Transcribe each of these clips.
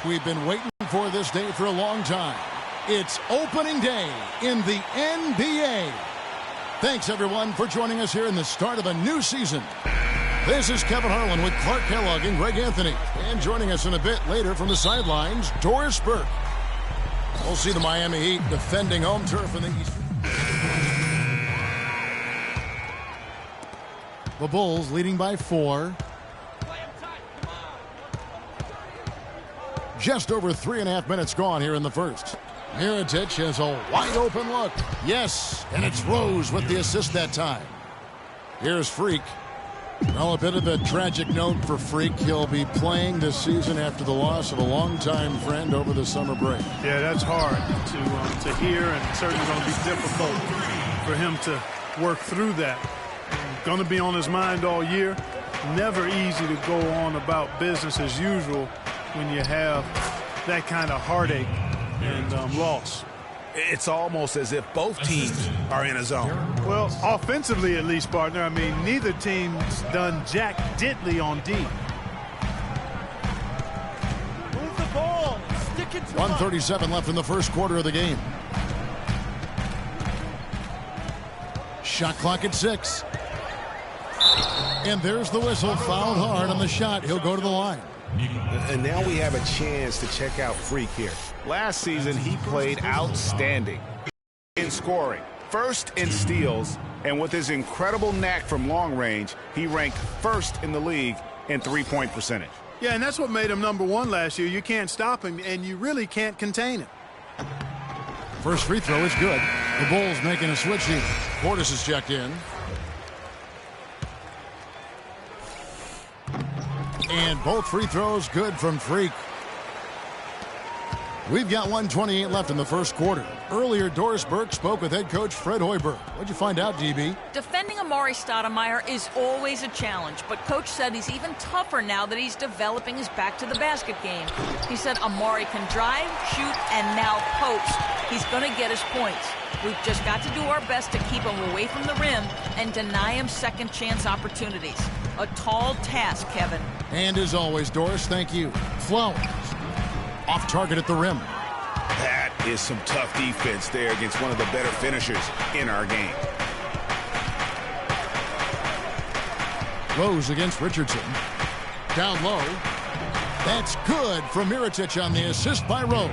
We've been waiting for this day for a long time. It's opening day in the NBA. Thanks, everyone, for joining us here in the start of a new season. This is Kevin Harlan with Clark Kellogg and Greg Anthony. And joining us in a bit later from the sidelines, Doris Burke. We'll see the Miami Heat defending home turf in the East. The Bulls leading by 4. Just over 3.5 minutes gone here in the first. Mirotic has a wide-open look. Yes, and it's Rose with the assist that time. Here's Freak. Well, a bit of a tragic note for Freak. He'll be playing this season after the loss of a longtime friend over the summer break. Yeah, that's hard to hear, and certainly going to be difficult for him to work through that. Going to be on his mind all year. Never easy to go on about business as usual when you have that kind of heartache and loss. It's almost as if both teams are in a zone. Well, offensively at least, partner. I mean, neither team's done jack diddly on D. Move the ball. Stick it to 1:37 left in the first quarter of the game. Shot clock at 6. And there's the whistle. Fouled hard on the shot. He'll go to the line. And now we have a chance to check out Freak here. Last season, he played outstanding in scoring, first in steals, and with his incredible knack from long range, he ranked first in the league in three-point percentage. Yeah, and that's what made him #1 last year. You can't stop him, and you really can't contain him. First free throw is good. The Bulls making a switch here. Portis is checked in. And both free throws good from Freak. We've got 1:28 left in the first quarter. Earlier, Doris Burke spoke with head coach Fred Hoiberg. What'd you find out, DB? Defending Amari Stoudemire is always a challenge, but Coach said he's even tougher now that he's developing his back-to-the-basket game. He said Amari can drive, shoot, and now post. He's going to get his points. We've just got to do our best to keep him away from the rim and deny him second-chance opportunities. A tall task, Kevin. And as always, Doris, thank you. Flowers. Off target at the rim. That is some tough defense there against one of the better finishers in our game. Rose against Richardson. Down low. That's good from Mirotic on the assist by Rose.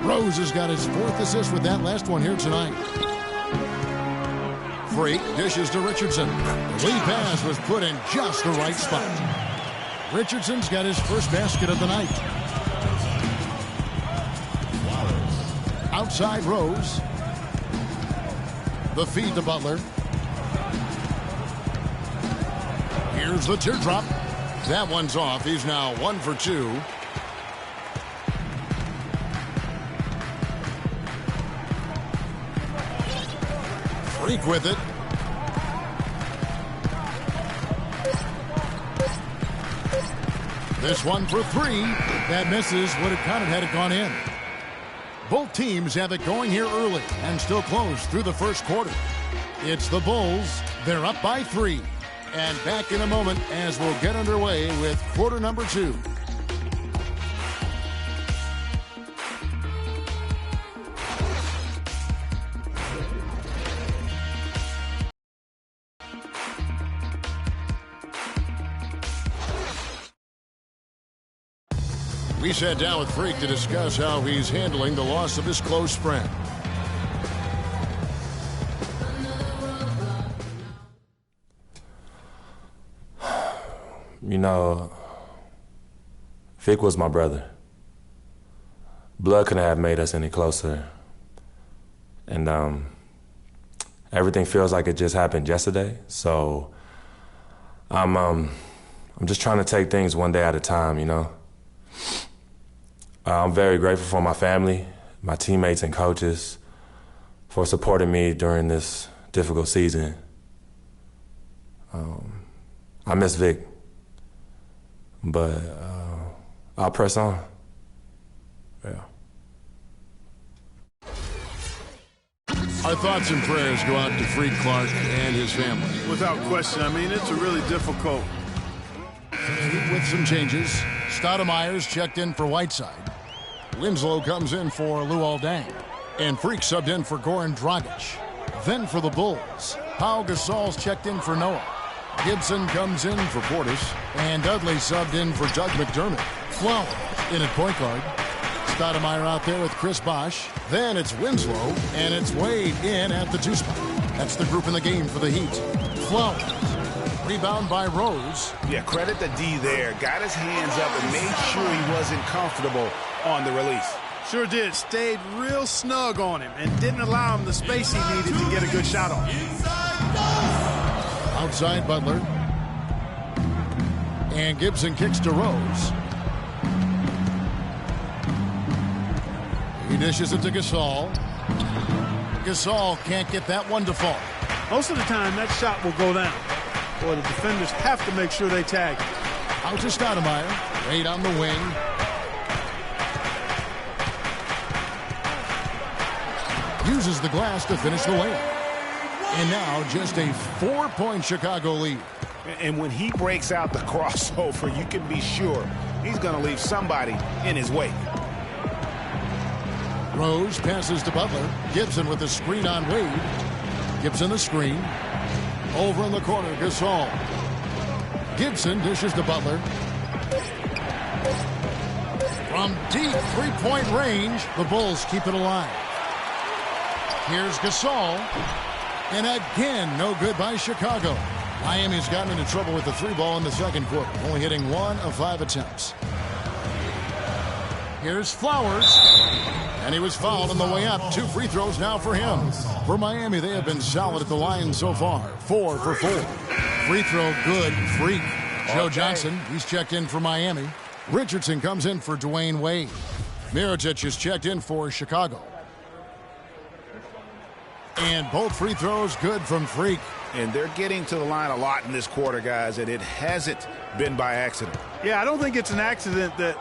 Rose has got his 4th assist with that last one here tonight. Freak dishes to Richardson. The lead pass was put in just the right spot. Richardson's got his first basket of the night. Outside Rose. The feed to Butler. Here's the teardrop. That one's off. He's now 1 for 2. Freak with it. This one for 3. That misses. Would have counted had it gone in. Both teams have it going here early and still close through the first quarter. It's the Bulls. They're up by 3. And back in a moment as we'll get underway with quarter number 2. We sat down with Freak to discuss how he's handling the loss of his close friend. You know, Vic was my brother. Blood couldn't have made us any closer. And everything feels like it just happened yesterday. So I'm just trying to take things one day at a time, you know. I'm very grateful for my family, my teammates and coaches for supporting me during this difficult season. I miss Vic, but I'll press on. Yeah. Our thoughts and prayers go out to Freak Clark and his family. Without question. I mean, it's a really difficult. With some changes, Stoudemire's checked in for Whiteside. Winslow comes in for Luol Deng. And Freak subbed in for Goran Dragic. Then for the Bulls, Pau Gasol's checked in for Noah. Gibson comes in for Portis. And Dudley subbed in for Doug McDermott. Flowers in at point guard. Stoudemire out there with Chris Bosh. Then it's Winslow, and it's Wade in at the 2 spot. That's the group in the game for the Heat. Flowers. Rebound by Rose. Yeah, credit the D there. Got his hands up and made sure he wasn't comfortable on the release. Sure did. Stayed real snug on him and didn't allow him the space he needed to get a good shot off. Outside Butler. And Gibson kicks to Rose. He dishes it to Gasol. Gasol can't get that one to fall. Most of the time, that shot will go down. Boy, the defenders have to make sure they tag him. Out to Stoudemire. Wade on the wing. Uses the glass to finish the layup. And now just a 4-point Chicago lead. And when he breaks out the crossover, you can be sure he's going to leave somebody in his wake. Rose passes to Butler. Gibson with the screen on Wade. Gibson the screen. Over in the corner, Gasol. Gibson dishes to Butler. From deep three-point range, the Bulls keep it alive. Here's Gasol. And again, no good by Chicago. Miami's gotten into trouble with the 3-ball in the second quarter, only hitting 1 of 5 attempts. Here's Flowers. And he was fouled on the way up. 2 free throws now for him. For Miami, they have been solid at the line so far. 4 for 4. Free throw good. Freak. Joe Johnson, he's checked in for Miami. Richardson comes in for Dwayne Wade. Mirotic is checked in for Chicago. And both free throws good from Freak. And they're getting to the line a lot in this quarter, guys, and it hasn't been by accident. Yeah, I don't think it's an accident that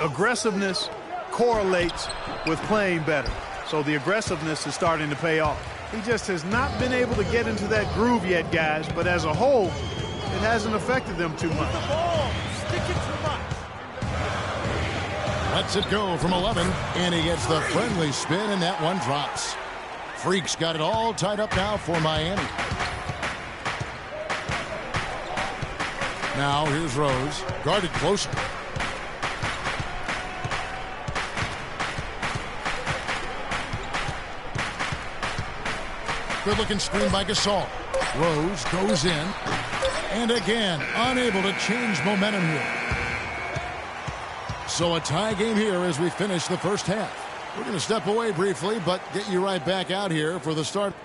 aggressiveness correlates with playing better. So the aggressiveness is starting to pay off. He just has not been able to get into that groove yet, guys, but as a whole, it hasn't affected them too much. The ball, sticking too much. Lets it go from 11, and he gets the friendly spin, and that one drops. Freak's got it all tied up now for Miami. Now here's Rose, guarded closer. Good-looking screen by Gasol. Rose goes in, and again, unable to change momentum here. So a tie game here as we finish the first half. We're going to step away briefly, but get you right back out here for the start.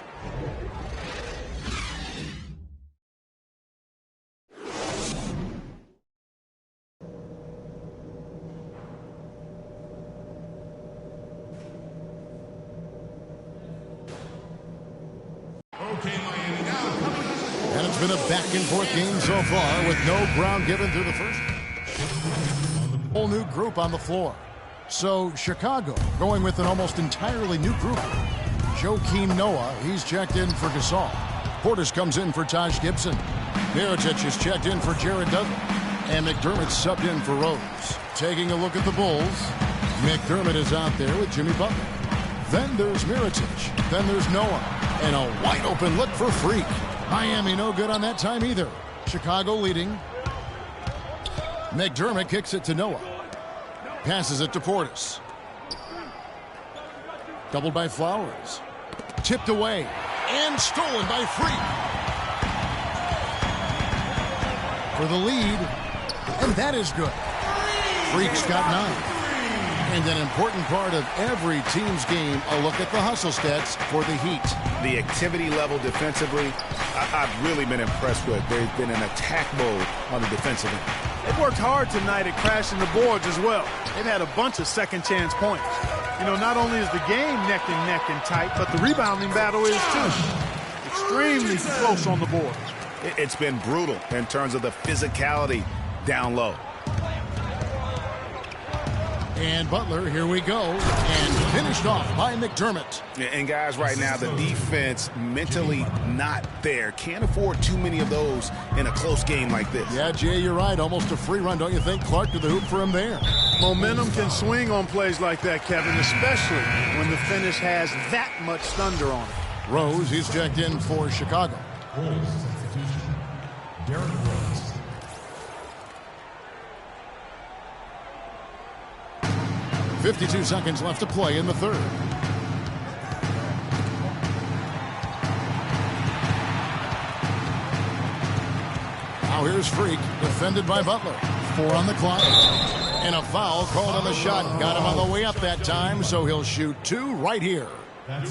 And it's been a back-and-forth game so far with no ground given through the first. Whole new group on the floor. So Chicago going with an almost entirely new group. Joakim Noah, he's checked in for Gasol. Portis comes in for Taj Gibson. Mirotic is checked in for Jared Dudley. And McDermott subbed in for Rose. Taking a look at the Bulls, McDermott is out there with Jimmy Butler. Then there's Mirotic. Then there's Noah. And a wide-open look for Freak. Miami no good on that time either. Chicago leading. McDermott kicks it to Noah. Passes it to Portis. Doubled by Flowers. Tipped away. And stolen by Freak. For the lead. And that is good. Freak's got 9. And an important part of every team's game, a look at the hustle stats for the Heat. The activity level defensively, I've really been impressed with. They've been in attack mode on the defensive end. They've worked hard tonight at crashing the boards as well. They've had a bunch of second chance points. You know, not only is the game neck and tight, but the rebounding battle is too. Extremely close on the board. It's been brutal in terms of the physicality down low. And Butler, here we go, and finished off by McDermott. And guys, right now, the defense mentally not there. Can't afford too many of those in a close game like this. Yeah, Jay, you're right. Almost a free run, don't you think? Clark to the hoop for him there. Momentum can swing on plays like that, Kevin, especially when the finish has that much thunder on it. Rose, he's checked in for Chicago. Derrick Rose. 52 seconds left to play in the third. Now here's Freak, defended by Butler. 4 on the clock. And a foul called on the shot. Got him on the way up that time, so he'll shoot 2 right here.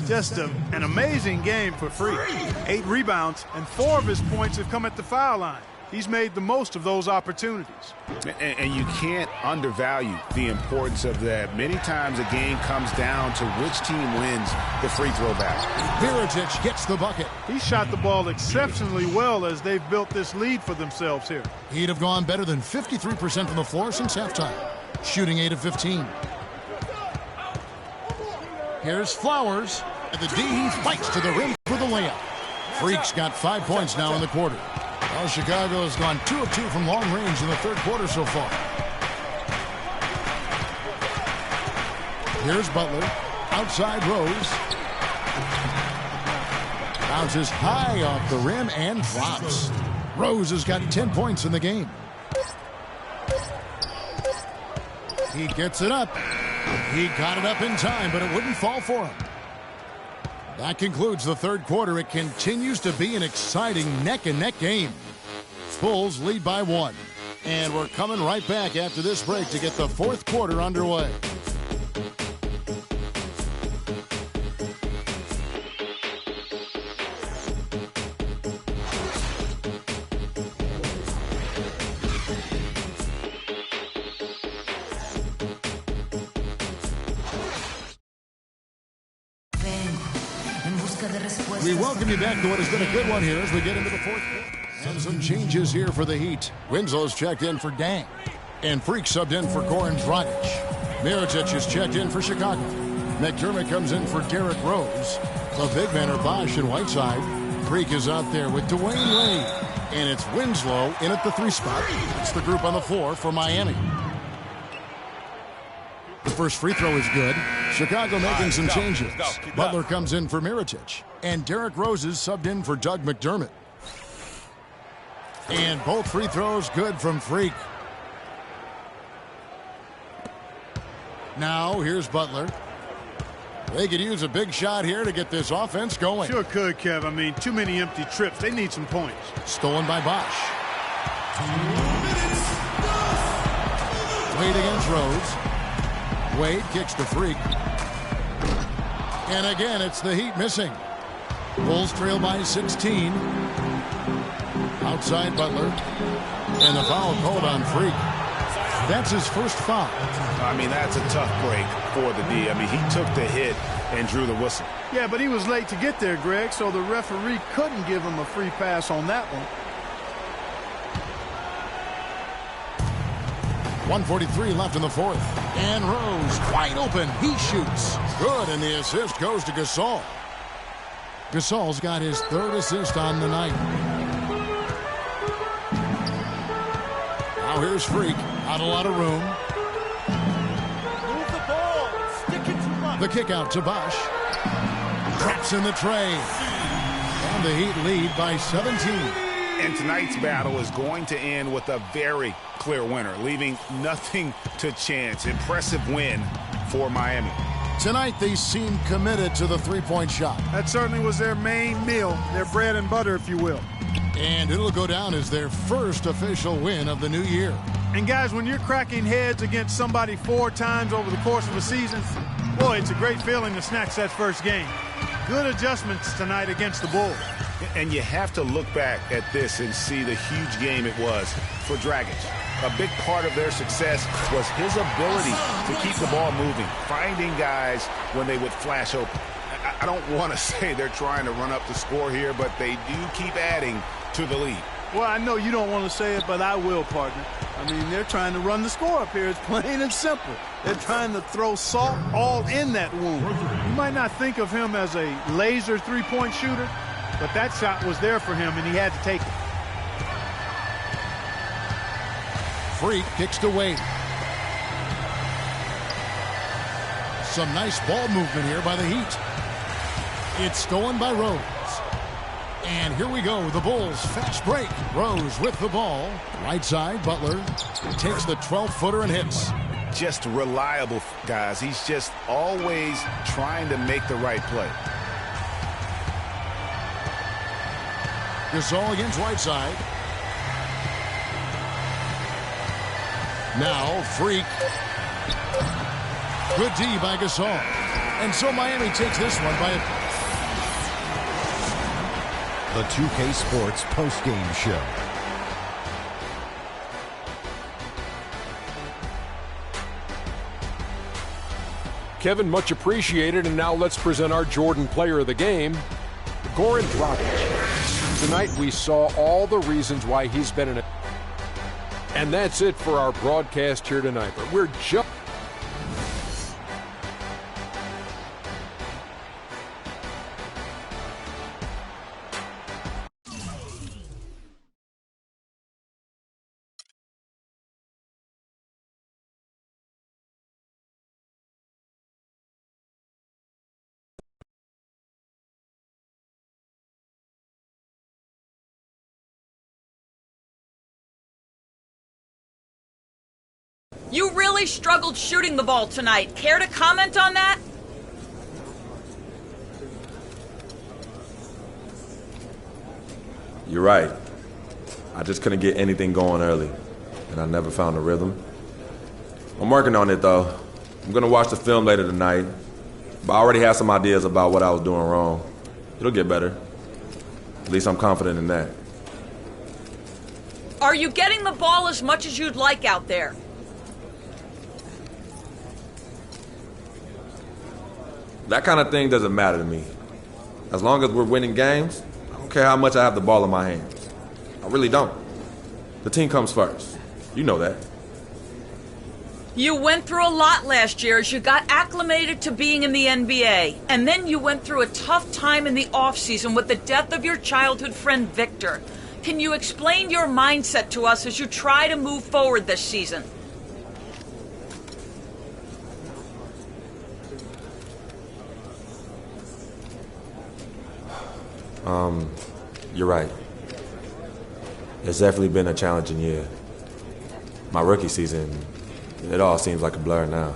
Just an amazing game for Freak. 8 rebounds, and 4 of his points have come at the foul line. He's made the most of those opportunities. And you can't undervalue the importance of that. Many times a game comes down to which team wins the free throw battle. Mirotic gets the bucket. He shot the ball exceptionally well as they've built this lead for themselves here. He'd have gone better than 53% from the floor since halftime, shooting 8 of 15. Here's Flowers. At the D, he fights to the rim for the layup. Freak's got 5 points now in the quarter. Well, Chicago has gone 2 of 2 from long range in the third quarter so far. Here's Butler. Outside Rose. Bounces high off the rim and drops. Rose has got 10 points in the game. He gets it up. He got it up in time, but it wouldn't fall for him. That concludes the third quarter. It continues to be an exciting neck-and-neck game. Bulls lead by 1. And we're coming right back after this break to get the fourth quarter underway. We welcome you back to what has been a good one here as we get into the fourth quarter. And some changes here for the Heat. Winslow's checked in for Dang. And Freak subbed in for Goran Dragic. Mirotic is checked in for Chicago. McDermott comes in for Derrick Rose. The big men are Bosch and Whiteside. Freak is out there with Dwayne Wade. And it's Winslow in at the 3 spot. It's the group on the floor for Miami. The first free throw is good. Chicago making some changes. Butler comes in for Mirotic. And Derrick Rose is subbed in for Doug McDermott. And both free throws good from Freak. Now here's Butler. They could use a big shot here to get this offense going. Sure could, Kev. I mean, too many empty trips. They need some points. Stolen by Bosch. Wade against Rose. Wade kicks to Freak. And again, it's the Heat missing. Bulls trail by 16. Outside Butler. And the foul called on Freak. That's his first foul. I mean, that's a tough break for the D. I mean, he took the hit and drew the whistle. Yeah, but he was late to get there, Greg, so the referee couldn't give him a free pass on that one. 1:43 left in the fourth. And Rose wide open. He shoots. Good, and the assist goes to Gasol. Gasol's got his third assist on the night. Now here's Freak. Not a lot of room. Move the ball. Stick it too much. The kick out to Bosch. Drops in the tray. And the Heat lead by 17. And tonight's battle is going to end with a very clear winner, leaving nothing to chance. Impressive win for Miami. Tonight they seem committed to the three-point shot. That certainly was their main meal, their bread and butter, if you will. And it'll go down as their first official win of the new year. And guys, when you're cracking heads against somebody 4 times over the course of a season, boy, it's a great feeling to snatch that first game. Good adjustments tonight against the Bulls. And you have to look back at this and see the huge game it was for Dragic. A big part of their success was his ability to keep the ball moving, finding guys when they would flash open. I don't want to say they're trying to run up the score here, but they do keep adding to the lead. Well, I know you don't want to say it, but I will, partner. I mean, they're trying to run the score up here. It's plain and simple. They're trying to throw salt all in that wound. You might not think of him as a laser three-point shooter, but that shot was there for him, and he had to take it. Freak kicks to Wade. Some nice ball movement here by the Heat. It's stolen by Rose. And here we go, the Bulls fast break. Rose with the ball. Right side, Butler takes the 12-footer and hits. Just reliable, guys. He's just always trying to make the right play. Gasol against Whiteside. Now, Freak. Good D by Gasol. And so Miami takes this one by a... The 2K Sports postgame show. Kevin, much appreciated. And now let's present our Jordan Player of the Game, Goran Dragic. Tonight we saw all the reasons why he's been in it. And that's it for our broadcast here tonight. But we're just... You really struggled shooting the ball tonight. Care to comment on that? You're right. I just couldn't get anything going early, and I never found a rhythm. I'm working on it, though. I'm going to watch the film later tonight, but I already have some ideas about what I was doing wrong. It'll get better. At least I'm confident in that. Are you getting the ball as much as you'd like out there? That kind of thing doesn't matter to me. As long as we're winning games, I don't care how much I have the ball in my hands. I really don't. The team comes first. You know that. You went through a lot last year as you got acclimated to being in the NBA. And then you went through a tough time in the offseason with the death of your childhood friend Victor. Can you explain your mindset to us as you try to move forward this season? You're right. It's definitely been a challenging year. My rookie season, it all seems like a blur now.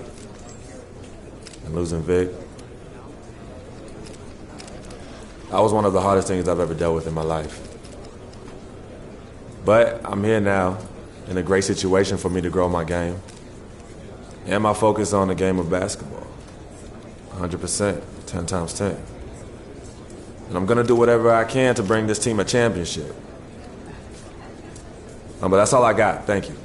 And losing Vic, that was one of the hardest things I've ever dealt with in my life. But I'm here now, in a great situation for me to grow my game. And my focus on the game of basketball. 100%, 10 times 10. And I'm going to do whatever I can to bring this team a championship. But that's all I got. Thank you.